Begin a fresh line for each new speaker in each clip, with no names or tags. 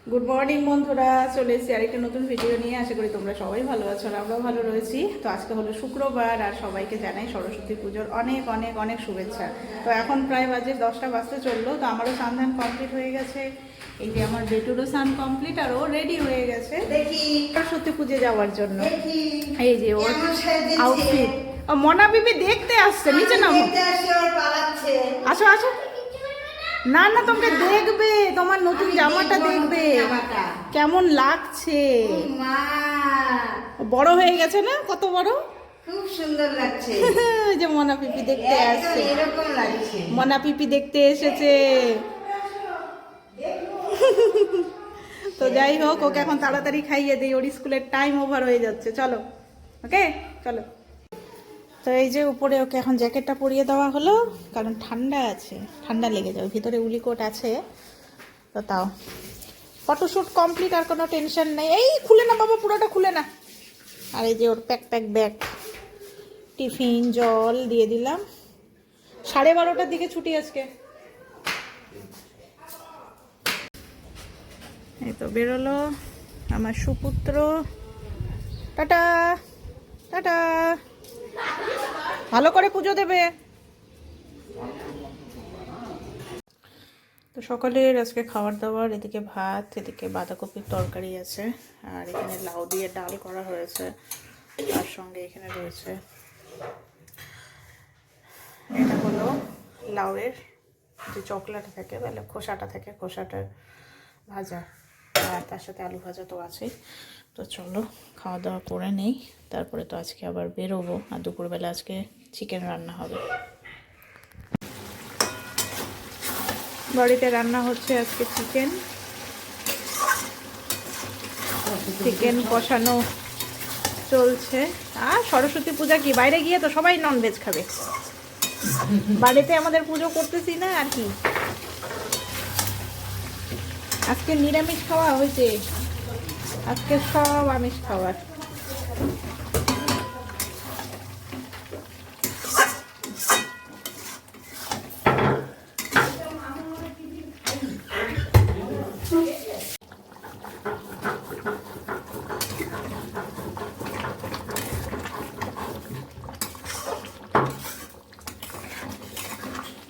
Good morning বন্ধুরা, চলে এসেছি আরেকটা নতুন ভিডিও নিয়ে। আশা করি তোমরা সবাই ভালো আছো আর আমরাও ভালো রয়েছি। তো আজকে হলো শুক্রবার আর সবাইকে জানাই সরস্বতী পুজোর অনেক অনেক অনেক শুভেচ্ছা। তো এখন প্রায় বাজে 10টা বাজতে চললো। তো আমারও স্নান কমপ্লিট হয়ে গেছে। এই যে আমার বেটুরও স্নান কমপ্লিট আর ও রেডি হয়ে গেছে
দেখি
সরস্বতী পুজো যাওয়ার জন্য।
দেখি
এই যে ওর আউটফিট। মনা বিবি দেখতে আসছে, নিচে নামো। আসো আসো। না না, তোমাকে দেখবে, তোমার নতুন জামাটা দেখবে কেমন লাগছে। বড় হয়ে গেছে না? কত বড়,
খুব সুন্দর লাগছে।
যে মনা পিপি দেখতে আসছে,
এরকম লাগছে।
মনা পিপি দেখতে এসেছে। তো যাই হোক, ওকে এখন তাড়াতাড়ি খাইয়ে দিই, ওর স্কুলের টাইম ওভার হয়ে যাচ্ছে। চলো ওকে, চলো। তো এই যে উপরে ওকে এখন জ্যাকেটটা পরিয়ে দেওয়া হলো, কারণ ঠান্ডা আছে, ঠান্ডা লেগে যাবে। ভিতরে উলিকোট আছে, তো তাও ফটোশ্যুট কমপ্লিট, আর কোনো টেনশন নেই। এই খুলে না বাবা, পুরোটা খুলে না। আর এই যে ওর প্যাক ব্যাগ, টিফিন, জল দিয়ে দিলাম। 12:30টার দিকে ছুটি আজকে। এই তো বেরোলো আমার সুপুত্র। Tata tata. ভালো করে পুজো দেবে। তো সকালের আজকে খাবার দাবার, এদিকে ভাত, এদিকে বাঁধাকপির তরকারি আছে, আর এখানে লাউ দিয়ে ডাল করা হয়েছে। তার সঙ্গে এখানে রয়েছে, এটা হলো লাউয়ের যে চকলাটা থাকে, মানে খোসাটা থাকে, খোসাটার ভাজা, আর তার সাথে আলু ভাজা তো আছেই। তো চলো খাওয়া দাওয়া করে নেই, তারপরে তো আজকে আবার বেরোবো। আর দুপুরবেলা আজকে চিকেন রান্না হবে। বাড়িতে রান্না হচ্ছে আজকে চিকেন কষানো চলছে। আর সরস্বতী পূজা কি বাইরে গিয়ে তো সবাই ননভেজ খাবে, বাড়িতে আমাদের পুজো করতেছি না আর কি। আজকে নিরামিষ খাওয়া হয়েছে, আজকে সব আমিষ খাবার।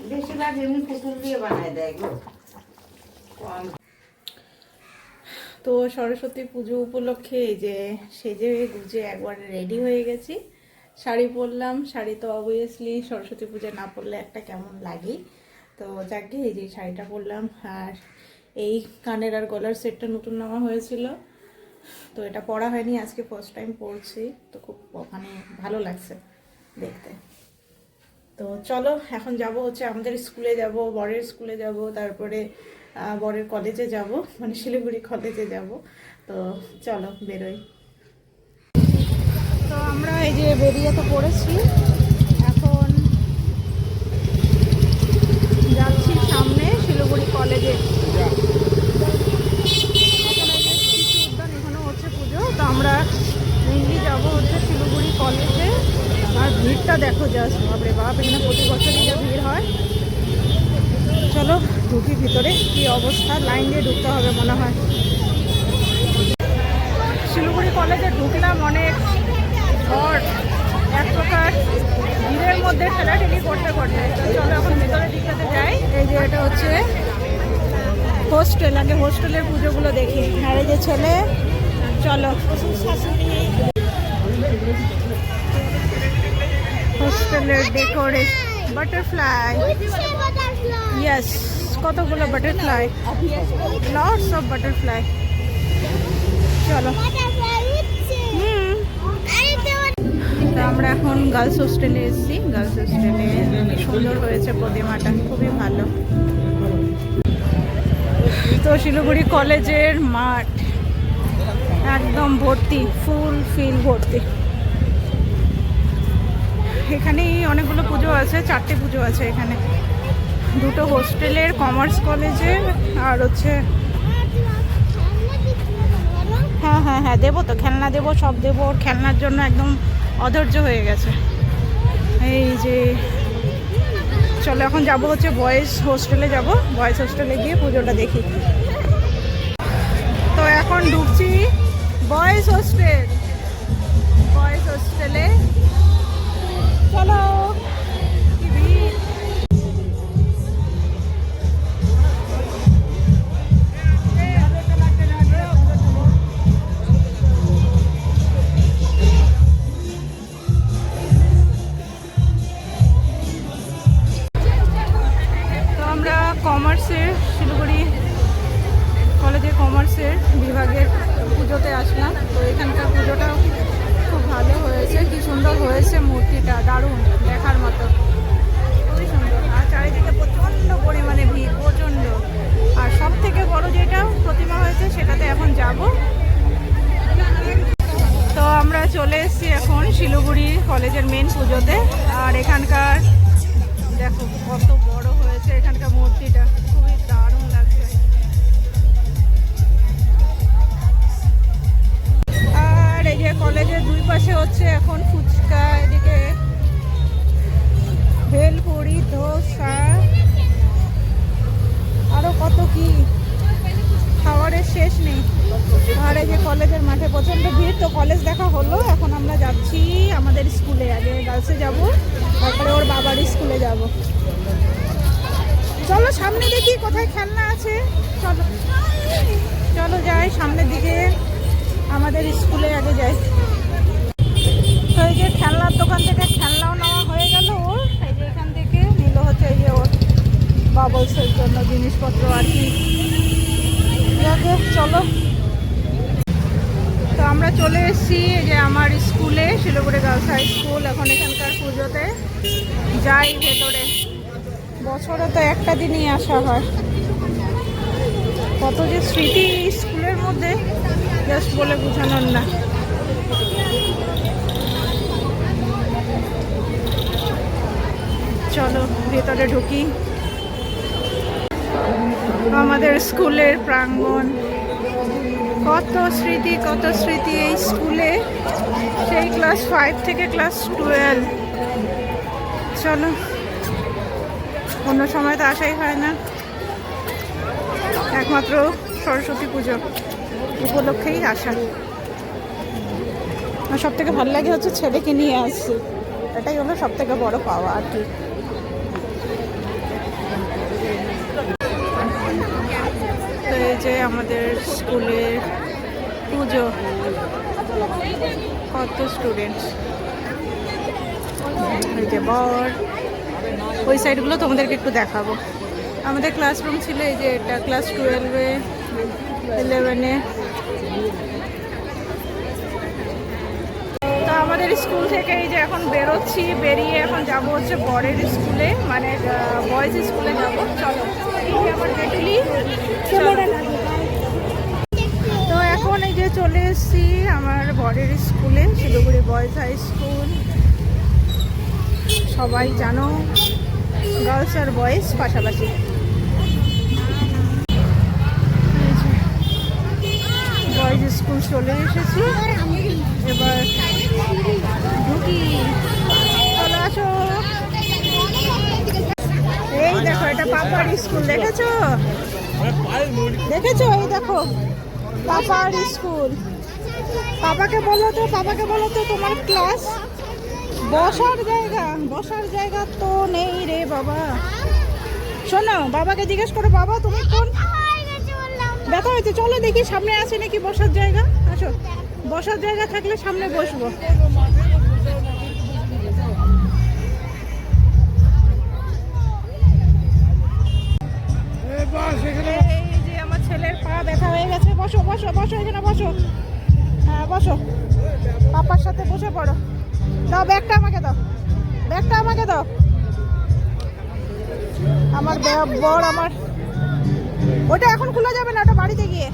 বেশিরভাগ এমনি পুতুল দিয়ে বানায় দেয় গো।
তো সরস্বতী পুজো উপলক্ষে এই যে সেজে গুজে একবারে রেডি হয়ে গেছি। শাড়ি পরলাম, শাড়ি তো অবভিয়াসলি সরস্বতী পুজো না পরলে একটা কেমন লাগে। তো যাকে এই যে শাড়িটা পরলাম, আর এই কানের আর গলার সেটটা নতুন নেওয়া হয়েছিল, তো এটা পরা হয়নি, আজকে ফার্স্ট টাইম পরছি। তো খুব মানে ভালো লাগছে দেখতে। তো চলো এখন যাব হচ্ছে আমাদের স্কুলে যাব, বরের স্কুলে যাব, তারপরে বরের কলেজে যাব, মানে শিলিগুড়ি কলেজে যাব। তো চলো বেরোই। তো আমরা এই যে বেরিয়ে তো পড়েছি, এখন যাচ্ছি সামনে শিলিগুড়ি কলেজে। এখানেও হচ্ছে পুজো, তো আমরা মেনলি যাবো হচ্ছে শিলিগুড়ি কলেজে। আর ভিড়টা দেখো জাস্ট, বাপরে বাপ, এখানে প্রতি বছরই যা ভিড় হয়। চলো ঢুকি ভিতরে, কি অবস্থা, লাইন দিয়ে ঢুকতে হবে মনে হয়। শিলিগুড়ি কলেজে ঢুকলাম, অনেক ঝড়, এক প্রকার ভিড়ের মধ্যে ঠেলাঠেলি করতে করতে। তো চলো এখন ভিতরে দিকটাতে যাই। এই যে এটা হচ্ছে হোস্টেল, আগে হোস্টেলের পুজোগুলো দেখি। আর এই যে ছেলে, চলো হোস্টেলের ডেকোরেশন, বাটারফ্লাই, ইয়েস, কতগুলো বাটারফ্লাই, লটস অফ বাটারফ্লাই। চলো তো আমরা এখন গার্লস হোস্টেলে এসেছি। গার্লস হোস্টেলে সুন্দর হয়েছে প্রতিমাটা, খুবই ভালো। তো শিলিগুড়ি কলেজের মাঠ একদম ভর্তি, ফুল ফিল ভর্তি। এখানেই অনেকগুলো পুজো আছে, 4টে পুজো আছে এখানে, 2টো হোস্টেলের, কমার্স কলেজের, আর হচ্ছে হ্যাঁ হ্যাঁ হ্যাঁ দেবো তো, খেলনা দেবো, সব দেবো। ওর খেলনার জন্য একদম অধৈর্য হয়ে গেছে। এই যে চলো এখন যাব হচ্ছে বয়েজ হোস্টেলে যাব, বয়েজ হোস্টেলে গিয়ে পুজোটা দেখি। বয়েজ হোস্টেল, বয়েজ হোস্টেলে চলো। কি ভিড়! তো আমরা কমার্সের, শিলিগুড়ি কলেজে কমার্সের বিভাগের পুজোতে আসলাম। তো এখানকার পুজোটাও খুব ভালো হয়েছে, কি সুন্দর হয়েছে মূর্তিটা, দারুণ দেখার মতো, খুবই সুন্দর। আর চারিদিকে প্রচণ্ড পরিমাণে ভিড়, প্রচণ্ড। আর সব থেকে বড় যেটা প্রতিমা হয়েছে সেটাতে এখন যাব। তো আমরা চলে এসেছি এখন শিলিগুড়ি কলেজের মেন পুজোতে। আর এখানকার দেখো কত বড় হয়েছে এখানকার মূর্তিটা, খুবই দারুণ লাগছে। আর এই যে কলেজের দুই পাশে হচ্ছে এখন ফুচকা, এদিকে ভেলপুরি, ধোসা, আরো কত কি খাবারের শেষ নেই। আর এই যে কলেজের মাঠে প্রচন্ড ভিড়। তো কলেজ দেখা হলো, এখন আমরা যাচ্ছি আমাদের স্কুলে। আগে গার্লসে যাব, তারপরে ওর বাবার স্কুলে যাব। চলো সামনে দেখি কোথায় খেলনা আছে, চলো চলো যাই সামনের দিকে, আমাদের স্কুলে আগে যাই। তো এই যে খেলনার দোকান থেকে খেলনাও নেওয়া হয়ে গেল ওর, এই যে এখান থেকে নিল হচ্ছে এই যে ওর বাবলসের জন্য জিনিসপত্র আর কি। চলো, তো আমরা চলে এসেছি এই যে আমার স্কুলে, শিলিগুড়ি গার্লস হাই স্কুল। এখন এখানকার পুজোতে যাই ভেতরে, বছরে তো একটা দিনই আসা হয়। কত যে স্মৃতি স্কুলের মধ্যে, জাস্ট বলে বোঝানোর না। চলো ভেতরে ঢুকি। আমাদের স্কুলের প্রাঙ্গণ, কত স্মৃতি, কত স্মৃতি এই স্কুলে, সেই ক্লাস 5 থেকে ক্লাস 12। চলো, অন্য সময় তো আসাই হয় না, একমাত্র সরস্বতী পুজো উপলক্ষেই আসা। আর সব থেকে ভালো লাগে হচ্ছে ছেলেকে নিয়ে আসছি, এটাই হলো সব থেকে বড় পাওয়া আর কি। তো এই যে আমাদের স্কুলের পুজো, কত স্টুডেন্টস, এই যে বর, ওই সাইডগুলো তোমাদেরকে একটু দেখাবো। আমাদের ক্লাসরুম ছিল এই যে এটা, ক্লাস 12-এ 11-এ। তো আমাদের স্কুল থেকে এই যে এখন বেরোচ্ছি, বেরিয়ে এখন যাব হচ্ছে বরের স্কুলে, মানে বয়েজ স্কুলে যাব। চলো, এই যে আমার বেটুলি। তো এখন এই যে চলে এসেছি আমার বরের স্কুলে, শিলিগুড়ি বয়েজ হাই স্কুল। সবাই জানো গার্লস আর বয়েজ পাশাপাশি। বয়েজ স্কুল চলে এসেছি, এবার ঢুকি। চলো আসো। এই দেখো এটা পাপার স্কুল, দেখেছো দেখেছো, এই দেখো পাপার স্কুল। পাপাকে বলো তো, পাপাকে বলো তো তোমার ক্লাস, বসার জায়গা, বসার জায়গা তো নেই রে বাবা। শোনো, বাবাকে জিজ্ঞেস করো, বাবা তুমি কোন, ব্যথা হয়েছে, চলো দেখি সামনে আছে নাকি বসার জায়গা। আসো, বসার জায়গা থাকলে সামনে বসবো। এই যে আমার ছেলের পা ব্যথা হয়ে গেছে, বসো বসো বসো, এখানে বসো। হ্যাঁ বসো, পাপার সাথে বসে পড়ো। দাও ব্যাগটা আমাকে দাও, ব্যাগটা আমাকে দাও। আমার বর, আমার ওটা এখন খোলা যাবে না, ওটা বাড়িতে গিয়ে।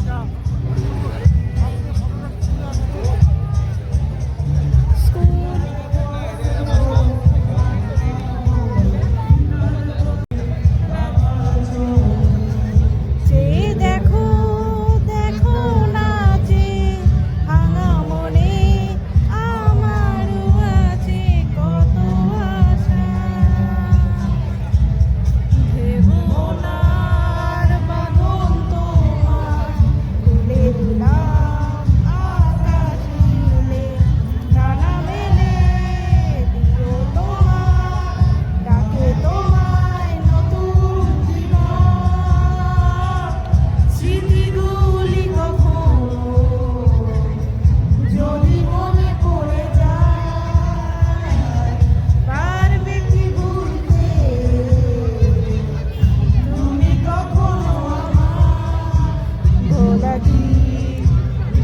ভোলাজি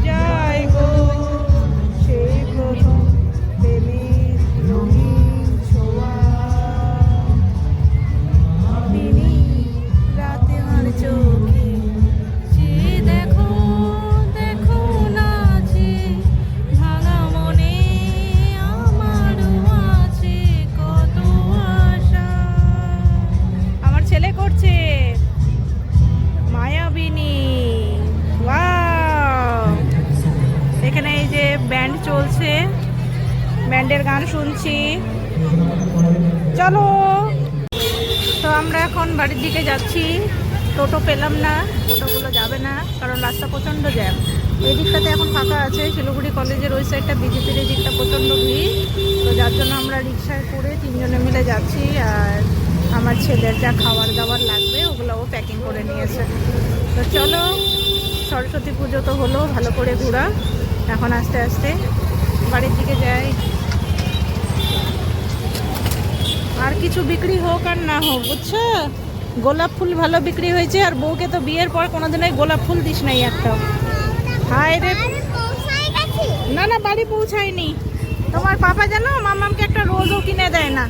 যাই গো সেই প্রথম প্রেমের রঙিন ছোঁয়া তিনি রাতে আমার চোখে চেয়ে দেখো দেখো নাচে ভাঙা মনে আমারও আছে কত আশা। আমার ছেলে করছে মায়াবিনী। ওয়াও! এখানে এই যে ব্যান্ড চলছে, ব্যান্ডের গান শুনছি। চলো, তো আমরা এখন বাড়ির দিকে যাচ্ছি। টোটো পেলাম না, টোটোগুলো যাবে না কারণ রাস্তা প্রচণ্ড জ্যাম। এই দিকটাতে এখন ফাঁকা আছে, শিলিগুড়ি কলেজের ওই সাইডটা, বিজেপির এই দিকটা প্রচণ্ড ভিড়। তো যার জন্য আমরা রিক্সায় করে 3 জনে মিলে যাচ্ছি। আর আমার ছেলের যা খাবার দাবার লাগবে ওগুলোও প্যাকিং করে নিয়েছে। তো চলো, সরস্বতী পুজো তো হলো, ভালো করে ঘোরা। এখন আস্তে আস্তে বাড়ির দিকে যাই। আর কিছু বিক্রি হোক আর না হোক, বুঝছো, গোলাপ ফুল ভালো বিক্রি হয়েছে। আর বউকে তো বিয়ের পর কোনোদিনই গোলাপ ফুল দিস নাই একটা। হায় রে, না না বাড়ি পৌঁছায়নি। তোমার পাপা জানো মামামকে একটা রোজও কিনে দেয় না।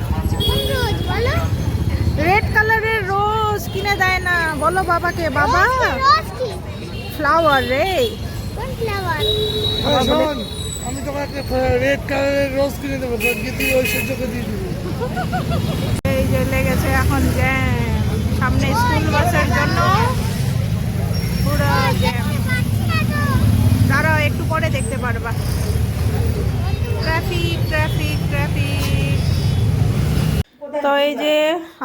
রেড কালারের রোজ কিনে দেয় না। বলো বাবাকে, বাবা ফ্লাওয়ার রে।
আমি তোমাকে একটা রেড কালারের রোজ কিনে দেবো, তুই ওই সহ্যকে দিয়ে দিবি।
এই যে লেগেছে এখন জ্যাম, সামনে স্কুল বাসের জন্য পুরো জ্যাম। দাঁড়াও, একটু পরে দেখতে পারবা। Traffic traffic traffic. তো এই যে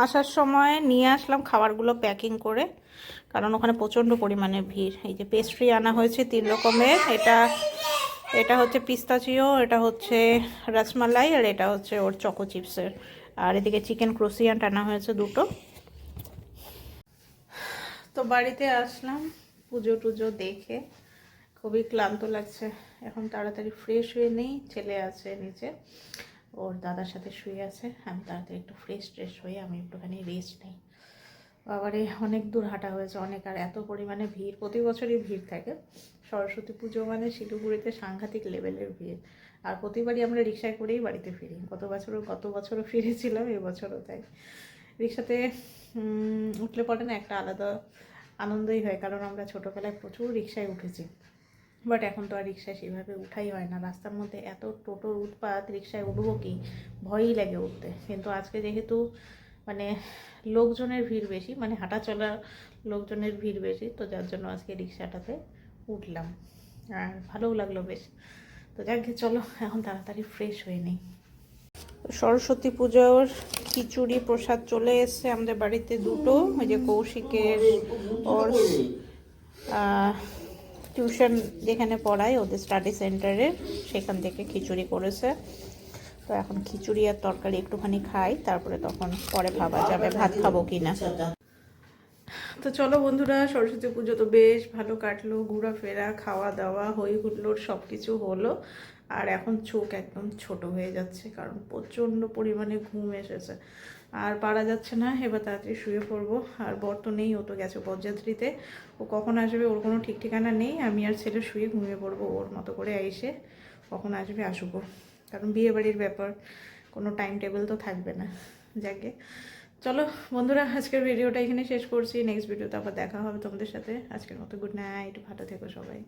আসার সময় নিয়ে আসলাম খাবারগুলো প্যাকিং করে, কারণ ওখানে প্রচণ্ড পরিমাণে ভিড়। এই যে পেস্ট্রি আনা হয়েছে 3 রকমের। এটা হচ্ছে পিস্তাচিও, এটা হচ্ছে রসমালাই, আর এটা হচ্ছে ওর চকো চিপসের। আর এদিকে চিকেন ক্রোসিয়ান্ট আনা হয়েছে 2টো। তো বাড়িতে আসলাম পুজো টুজো দেখে, খুবই ক্লান্ত লাগছে। এখন তাড়াতাড়ি ফ্রেশ হয়ে নেই, ছেলে আছে নিচে, ওর দাদার সাথে শুয়ে আছে। আমি তাড়াতাড়ি একটু ফ্রেশ হয়ে আমি একটুখানি রেস্ট নেই। বাবারে অনেক দূর হাঁটা হয়েছে, অনেক। আর এত পরিমাণে ভিড়, প্রতি বছরই ভিড় থাকে। সরস্বতী পুজো মানে শিলিগুড়িতে সাংঘাতিক লেভেলের ভিড়। আর প্রতিবারই আমরা রিক্সায় করেই বাড়িতে ফিরি। গত বছরও ফিরেছিলাম, এবছরও তাই। রিক্সাতে উঠলে পরে না একটা আলাদা আনন্দই হয়, কারণ আমরা ছোটোবেলায় প্রচুর রিক্সায় উঠেছি। বাট এখন তো আর রিক্সায় সেভাবে উঠাই হয় না। রাস্তার মধ্যে এত টোটোর উৎপাত, রিক্সায় উঠবো কি, ভয়ই লাগে উঠতে। কিন্তু আজকে যেহেতু মানে লোকজনের ভিড় বেশি, মানে হাঁটা চলা লোকজনের ভিড় বেশি, তো যার জন্য আজকে রিক্সাটাতে উঠলাম। আর ভালোও লাগলো বেশ। তো যাকে চলো এখন তাড়াতাড়ি ফ্রেশ হয়ে নেই। সরস্বতী পুজোর খিচুড়ি প্রসাদ চলে এসছে আমাদের বাড়িতে 2টো। ওই যে কৌশিকের ওর টিউশন যেখানে পড়ায়, ওদের স্টাডি সেন্টারে, সেখান থেকে খিচুড়ি করেছে। তো এখন খিচুড়ি আর তরকারি একটুখানি খাই, তারপরে তখন পরে ভাবা যাবে ভাত খাবো কিনা। তো চলো বন্ধুরা, সরস্বতী পুজো তো বেশ ভালো কাটলো, ঘোরাফেরা, খাওয়া দাওয়া, হই হুল্লোড় সব কিছু হলো। আর এখন চোখ একদম ছোট হয়ে যাচ্ছে, কারণ প্রচণ্ড পরিমাণে ঘুম এসেছে। আর পারা যাচ্ছে না, এবার তাড়াতাড়ি শুয়ে পড়বো। আর বর তো নেই, ও তো গেছে বরযাত্রীতে। ও কখন আসবে ওর কোনো ঠিক ঠিকানা নেই। আমি আর ছেলে শুয়ে ঘুমিয়ে পড়বো ওর মতো করে। এসে কখন আসবে আসুক, কারণ বিয়ে বাড়ির ব্যাপার, কোনো টাইম টেবিল তো থাকবে না। যাকে চলো বন্ধুরা, আজকের ভিডিওটা এখানে শেষ করছি। নেক্সট ভিডিওতে আবার দেখা হবে তোমাদের সাথে। আজকের মতো গুড নাইট, ভালো থেকো সবাই।